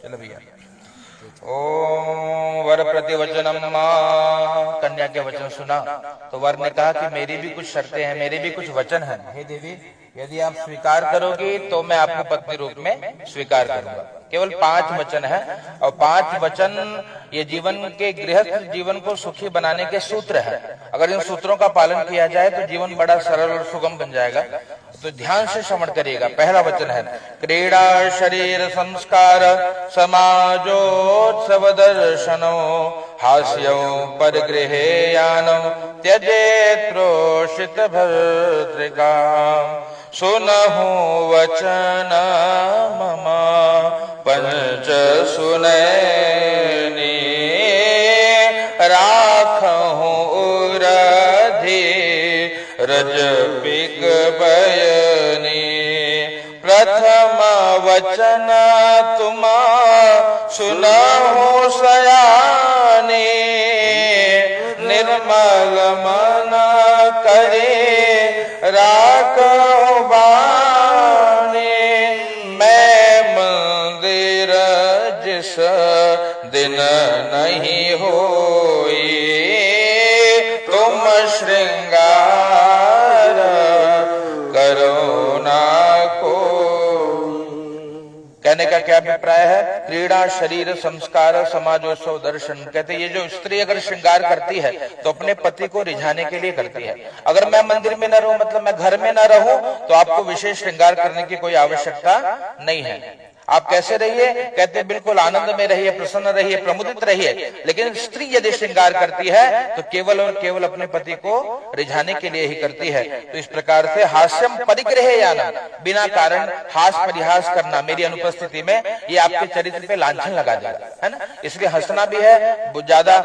चलो भैया। ओम वर प्रतिवचनम मां, कन्या के वचन सुना तो वर ने कहा कि मेरी भी कुछ शर्तें हैं, मेरे भी कुछ वचन हैं। हे देवी, यदि आप स्वीकार करोगी तो मैं आपको पत्नी रूप में स्वीकार करूंगा। केवल 5 वचन है और 5 वचन ये जीवन के गृहस्थ जीवन को सुखी बनाने के सूत्र है। अगर इन सूत्रों का पालन किया जाए तो जीवन बड़ा सरल और सुगम बन जाएगा। तो ध्यान से श्रवण करिएगा। पहला वचन है क्रीड़ा शरीर संस्कार समाजोत्सव दर्शनो हास्यो परिगृहे यानो त्यजेत प्रोषित भर्तृका सुनहु वचन मम पंच सुनैनी राखहु उरधि रजपिक बयनी प्रथम वचन तुम सुनहु सयानी निर्मल मन करे राखहु बानी मैं मंदिर जिस दिन नहीं होई तुम श्रृंगार करो ना को। कहने का क्या अभिप्राय है? क्रीड़ा शरीर संस्कार समाजोत्सव दर्शन। कहते ये जो स्त्री अगर श्रृंगार करती है तो अपने पति को रिझाने के लिए करती है। अगर मैं मंदिर में न रहूं, मतलब मैं घर में न रहूं, तो आपको विशेष श्रृंगार करने की कोई आवश्यकता नहीं है। आप कैसे रहिए? कहते हैं बिल्कुल आनंद में रहिए, प्रसन्न रहिए, प्रमुदित रहिए। लेकिन स्त्री यदि श्रृंगार करती है तो केवल और केवल अपने पति को रिझाने के लिए ही करती है। तो इस प्रकार से हास्यम परिग्रह याना, बिना कारण हास परिहास करना मेरी अनुपस्थिति में, ये आपके चरित्र पे लांछन लगा देगा, है ना। इसलिए हंसना भी है ज्यादा।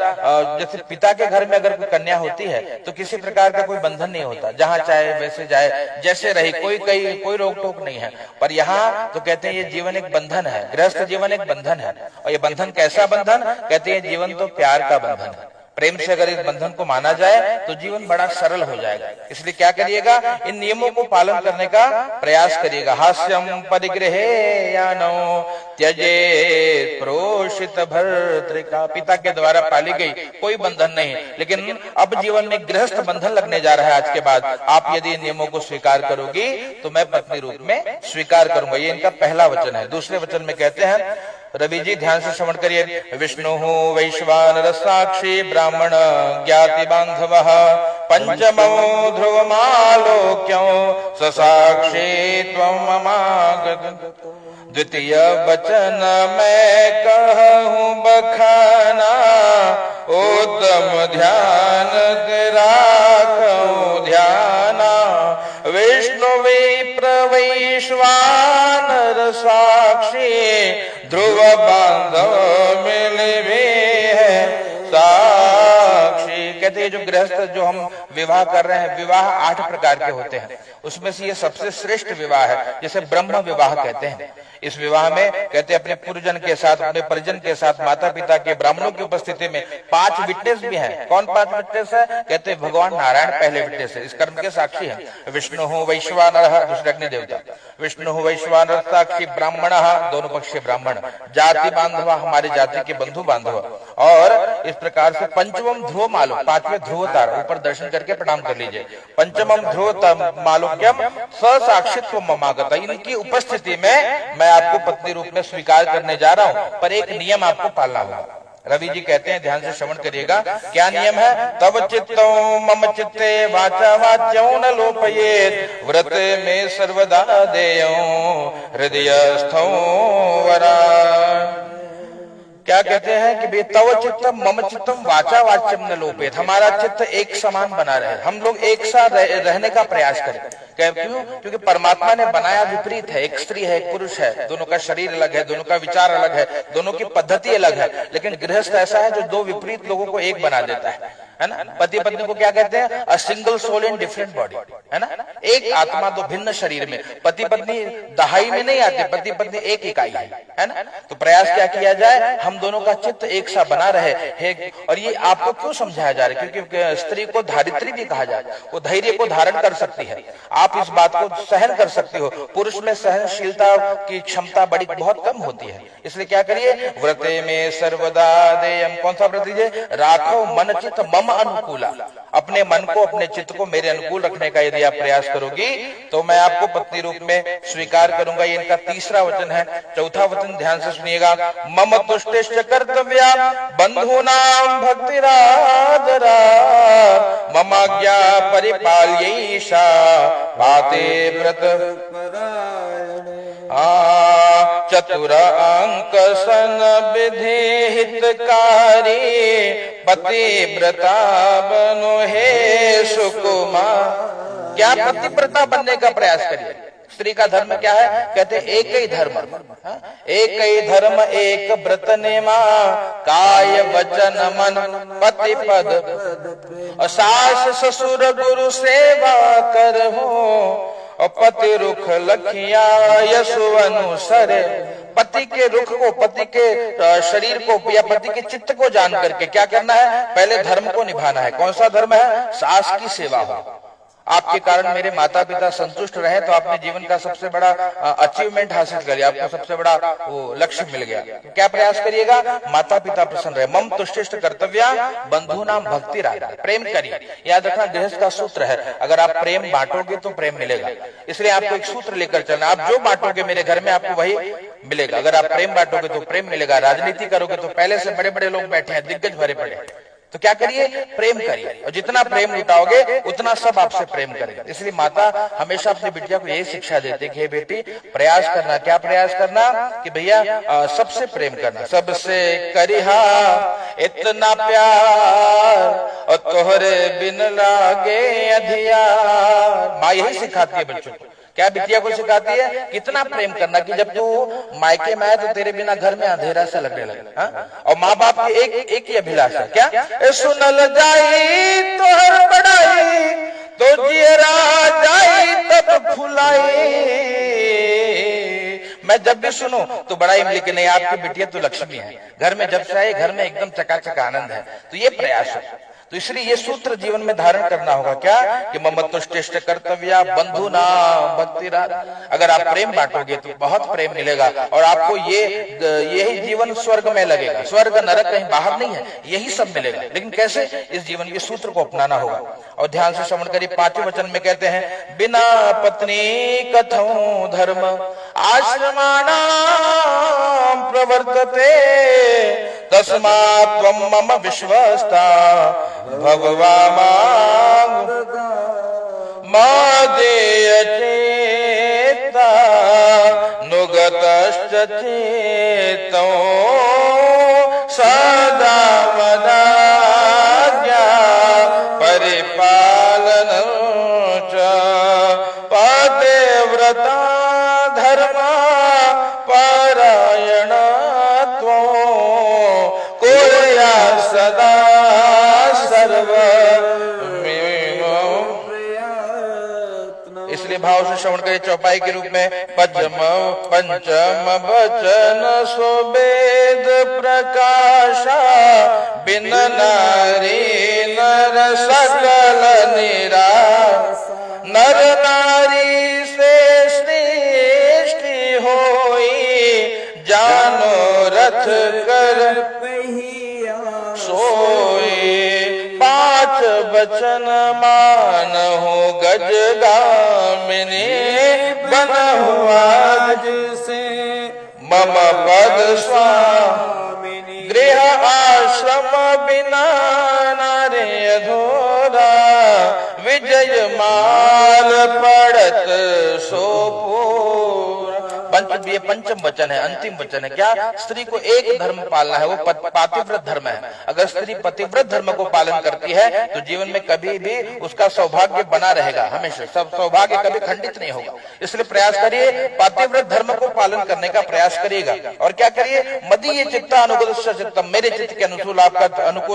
जैसे पिता के घर में अगर कोई कन्या होती है तो किसी प्रकार का कोई बंधन नहीं होता, जहां चाहे वैसे जाए, जैसे रहे, कोई रोक टोक नहीं है। पर यहाँ तो कहते हैं ये जीवन एक बंधन है, गृहस्थ जीवन एक बंधन है। और ये बंधन कैसा बंधन? कहते हैं जीवन तो प्यार का बंधन है। प्रेम से अगर इस बंधन को माना जाए तो जीवन बड़ा सरल हो जाएगा। इसलिए क्या करिएगा? इन नियमों को पालन करने का प्रयास करिएगा। हास्यम परिग्रहे यानो त्यजेत प्रोषित भर्तृका, पिता के द्वारा पाली गई कोई बंधन नहीं। लेकिन अब जीवन में गृहस्थ बंधन लगने जा रहा है आज के बाद। आप यदि इन नियमों को स्वीकार करोगी तो मैं पत्नी रूप में स्वीकार करूंगा। ये इनका पहला वचन है। दूसरे वचन में कहते हैं, रवि जी ध्यान से श्रवण करिए। विष्णु वैश्वानर साक्षी ब्राह्मण ज्ञाति बांधव पंचमो ध्रुवमालोक्यो ससाक्षी त्वं ममागत। द्वितीय वचन मैं कहूँ बखाना उत्तम ध्यान राखूं ध्याना। विष्णु विप्र वैश्वानर साक्षी ध्रुव बांधव मिलवे है साक्षी। कहते हैं जो गृहस्थ जो हम विवाह कर रहे हैं, विवाह 8 प्रकार के होते हैं। उसमें से ये सबसे श्रेष्ठ विवाह है, जिसे ब्रह्म विवाह कहते हैं। इस विवाह में कहते हैं अपने पूर्वजन के साथ, अपने परिजन के साथ, माता पिता के, ब्राह्मणों की उपस्थिति में 5 विटनेस भी हैं। कौन 5 विटनेस है? कहते हैं भगवान नारायण पहले विटनेस है, इस कर्म के साक्षी है। विष्णु वैश्वानर, दूसरे अग्नि देवता, विष्णु वैश्वानर साक्षी ब्राह्मण, दोनों पक्ष के ब्राह्मण, जाति बांधव, हमारे जाति के बंधु बांधव। और इस प्रकार से पंचमम ध्रुव मालो, 5वें ध्रुव तारा, ऊपर दर्शन करके प्रणाम कर लीजिए। पंचमम ध्रुव मालोक्यम ससाक्षित्व ममागत। इनकी उपस्थिति में मैं आपको पत्नी रूप में स्वीकार करने जा रहा हूं। पर एक नियम आपको पालना होगा। रवि जी कहते हैं, ध्यान से श्रवण करिएगा, क्या नियम है? तव चित्तो मम चित्ते वाचा वाच्यो न लोपयेत् व्रत में सर्वदा देयो हृदयस्थो वरा। क्या कहते हैं कि तव चित्तम मम चित्तम वाचा वाच्यम न लोपेत। हमारा चित्त एक समान बना रहे, हम लोग एक साथ रहने का प्रयास करें। क्यों? क्योंकि परमात्मा ने बनाया विपरीत है। एक स्त्री है, एक पुरुष है, दोनों का शरीर अलग है, दोनों का विचार अलग है, दोनों की पद्धति अलग है। लेकिन गृहस्थ ऐसा है जो 2 विपरीत लोगों को एक बना देता है। है ना। पति पत्नी को क्या कहते हैं? A single soul in different body, है ना। एक आत्मा दो भिन्न शरीर में। पति पत्नी दहाई में नहीं आते, पति पत्नी एक इकाई है ना। तो प्रयास क्या किया जाए, हम दोनों का चित्त एक सा बना रहे। और ये आपको क्यों समझाया जा रहा है? क्योंकि स्त्री को धारित्री भी कहा जाए, वो धैर्य को धारण कर सकती है, आप इस बात को सहन कर सकते हो। पुरुष में सहनशीलता की क्षमता बड़ी बहुत कम होती है। इसलिए क्या करिए, व्रते में सर्वदा देयम, कौन सा व्रत लीजिए? राखो मन चित्त मम अनुकूला, अपने मन को अपने चित्त को मेरे अनुकूल रखने का यदि आप प्रयास करोगी तो मैं आपको पत्नी रूप में स्वीकार करूंगा। ये इनका तीसरा वचन है। चौथा वचन ध्यान से सुनिएगा, मम तुष्टिश्च कर्तव्या बंधूनां भक्तिरादरा ममाज्ञा परिपाल्यैषा पाते व्रत चतुर अंक सन विधि हितकारी पतिव्रता बनो हे सुकुमार। क्या पतिव्रता बनने का प्रयास करिए। स्त्री का धर्म क्या है? कहते एक ही धर्म, एक ही धर्म एक व्रत नेमा काय वचन मन पति पद सास ससुर गुरु सेवा कर हो और पति रुख लखिया यशु अनुसरे। पति के रुख को, पति के शरीर को या पति के चित्त को जान करके क्या करना है? पहले धर्म को निभाना है। कौन सा धर्म है? सास की सेवा हो। आपके कारण मेरे माता पिता संतुष्ट रहे तो आपने जीवन का सबसे बड़ा अचीवमेंट हासिल कर लिया, आपको सबसे बड़ा वो लक्ष्य मिल गया। क्या प्रयास करिएगा? माता पिता प्रसन्न रहे। मम तुष्टिष्ट कर्तव्या बंधु नाम भक्ति राधा, प्रेम करिए। याद रखना गृहस्थ का सूत्र है, अगर आप प्रेम बांटोगे तो प्रेम मिलेगा। इसलिए आपको एक सूत्र लेकर चलना, आप जो बांटोगे मेरे घर में आपको वही मिलेगा। अगर आप प्रेम बांटोगे तो प्रेम मिलेगा। राजनीति करोगे तो पहले से बड़े बड़े लोग बैठे हैं, दिग्गज भरे पड़े, तो क्या करिए? प्रेम करिए। और जितना प्रेम लुटाओगे उतना सब आपसे प्रेम करेगा। इसलिए माता हमेशा अपनी बिटिया को यही शिक्षा देती है कि बेटी प्रयास करना। क्या प्रयास करना? कि भैया सबसे प्रेम करना, सबसे करिहा इतना प्यार और तोहरे बिन लागे अधियार। माँ यही सिखाती है बच्चों को। क्या बिटिया को सिखाती है? कितना प्रेम करना कि जब तू मायके में आए तो तेरे बिना घर में अंधेरा सा लगने लगे। और माँ बाप की एक ही अभिलाषा क्या? सुनल जाई तो हर बड़ाई तो जियरा जाई तब फुलाई। मैं जब भी सुनूं तो बड़ाई, लेकिन नहीं, आपकी बिटिया तो लक्ष्मी है। घर में जब से आए घर में एकदम चकाचक आनंद है। तो ये प्रयास है। तो इसलिए ये सूत्र जीवन में धारण करना होगा। क्या? कि मम तुष्टिष्ट कर्तव्या बंधु नाम भक्ति राधा। अगर आप प्रेम बांटोगे तो बहुत प्रेम मिलेगा और आपको यही जीवन स्वर्ग में लगेगा। स्वर्ग नरक कहीं बाहर नहीं है, यही सब मिलेगा। लेकिन कैसे? इस जीवन के सूत्र को अपनाना होगा। और ध्यान से श्रवण करिए, 5वें वचन में कहते हैं, बिना पत्नी कथौ धर्म आश्रमाणां प्रवर्तते तस्मात् त्वं मम विश्वस्ता भगवा मादेय चेता नुगतश्च चेतो सदा मदाज्ञा परिपालन च पतिव्रता धर्म परायण कुर्या सदा सर्व। इसलिए भाव से श्रवण करिए चौपाई के रूप में, पंचम वचन सुवेद प्रकाशा बिन नारी नर सकल निराश। नर नारी से सृष्टि होई जानो रथ कर सोए। 5 वचन मान हो गज गामिनी बन हुआ से मम पद स्वामिनी। गृह आश्रम बिना नारे अधूरा विजय माल पड़त सोपूर। ये पंचम वचन है, अंतिम वचन है। क्या? स्त्री को एक धर्म पालना है, वो पातिव्रत धर्म है। अगर स्त्री पतिव्रत धर्म को पालन करती है तो जीवन में कभी भी उसका सौभाग्य बना रहेगा, हमेशा सब सौभाग्य कभी खंडित नहीं होगा। इसलिए प्रयास करिए, पातिव्रत धर्म को पालन करने का प्रयास करिएगा। और क्या करिए? मदीय चित्ता अनुगतस्य चित्तम, मेरे चित्त के अनुकूल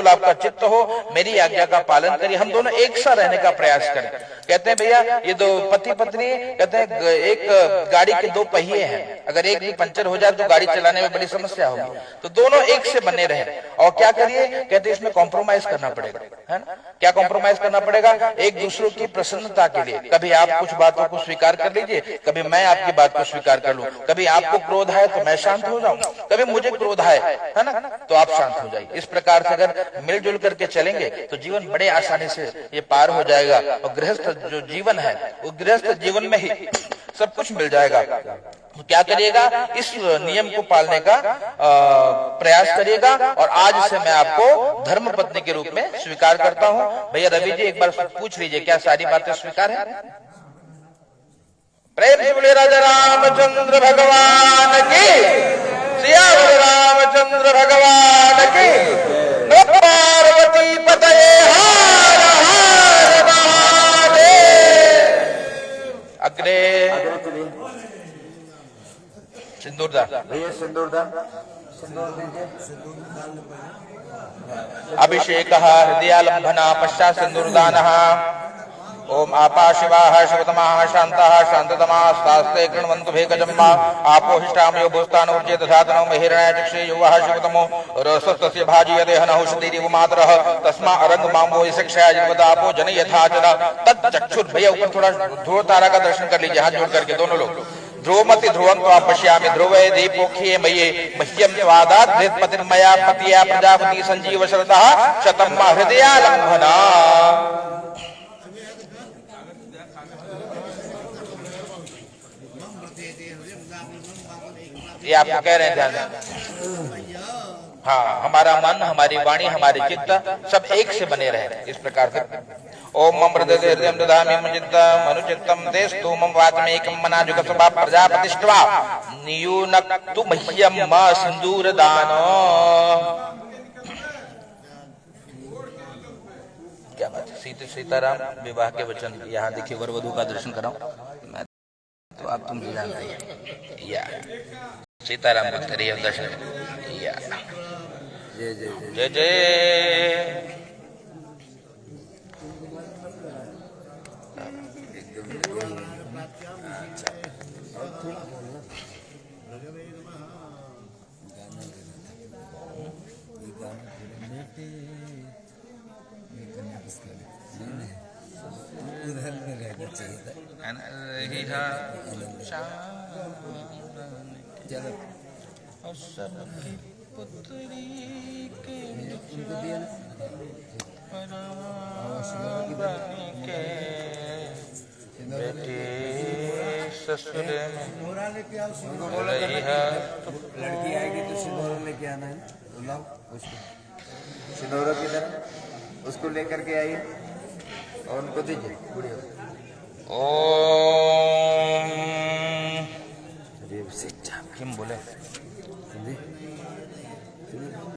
आपका चित्त हो, मेरी आज्ञा का पालन करिए। हम दोनों एक सा रहने का प्रयास करें। कहते हैं भैया ये दो पति पत्नी, कहते हैं एक गाड़ी के दो पहिए हैं, अगर एक भी पंचर हो जाए तो गाड़ी चलाने में बड़ी समस्या होगी। तो दोनों एक से बने रहे। और क्या करिए? कहते हैं इसमें कॉम्प्रोमाइज करना पड़ेगा, है ना? क्या कॉम्प्रोमाइज करना पड़ेगा? एक दूसरों की प्रसन्नता के लिए कभी आप कुछ बातों को स्वीकार कर लीजिए, कभी मैं आपकी बात को स्वीकार कर लूं। कभी आपको क्रोध है तो मैं शांत हो जाऊं, कभी मुझे क्रोध है ना, तो आप शांत हो जाइए। इस प्रकार से अगर मिलजुल करके चलेंगे तो जीवन बड़े आसानी से ये पार हो जाएगा। और गृहस्थ जो जीवन है, वो गृहस्थ जीवन में ही सब कुछ मिल जाएगा। तो क्या करिएगा? इस नियम को पालने का प्रयास करिएगा। और आज से मैं आपको धर्म पत्नी के रूप में स्वीकार करता हूं। भैया रवि जी एक बार पूछ लीजिए, क्या सारी बातें स्वीकार है? प्रेम से बोले राजा रामचंद्र भगवान की, सियावर रामचंद्र भगवान की, पार्वती पतये हर हर महादेव। अग्रे सिंदूरदान भैया, सिंदूरदान सिंदूर दीजिए। अभिषेक हृदयालंबना पश्चात सिंदूरदान। ओम आपा शिवा शिवतमा शांता शांततमा शास्त्रे कृण्वन्तु भेकजम्मा आपो हिष्टामयो भूस्तान ऊर्जे दधातनो महिरणाय चक्षे युवः शिवतमो रसस्तस्य भाजीयते हनः शरीरिव मातरः तस्मा अरंग मामो शिक्षाय जीवदापो जन यथा जन तच्चक्षुर। भैया ऊपर थोड़ा ध्रुव तारा का दर्शन कर लीजिए, हाथ जोड़ करके दोनों लोग। ध्रुवमति ध्रुवं त्वां पश्यामि ध्रुवे दीपोख्ये मये मह्यं वादात् हृत्पतिर्मया पतिया प्रजापति संजीव शरदः शतं मा हृदयालंबना। ये आपको कह रहे हैं ध्यान दें। हाँ, हमारा मन, हमारी वाणी, हमारे चित्त सब एक से बने रहे, इस प्रकार से। ओम मम हृदयं ददामि मम अनुचित्तं तेस्तु मम वाचमेकं मनाजुगसभा प्रजापतिष्ठवा नियुनक्तु मह्यं मा सिंदूरदान। क्या बात है? सीताराम विवाह के वचन यहाँ देखिए, वर वधू का दर्शन कराऊं मैं तो आप तुम जान रही या सीताराम बोलते रहिए दर्शन या जय जय जय जय। ससुर लड़की आएगी तो सिंदूर लेके आना है, बुलाओ उसको। सिंदूर किधर? उसको लेकर के आइए और उनको दीजिए। ओम किम बोले?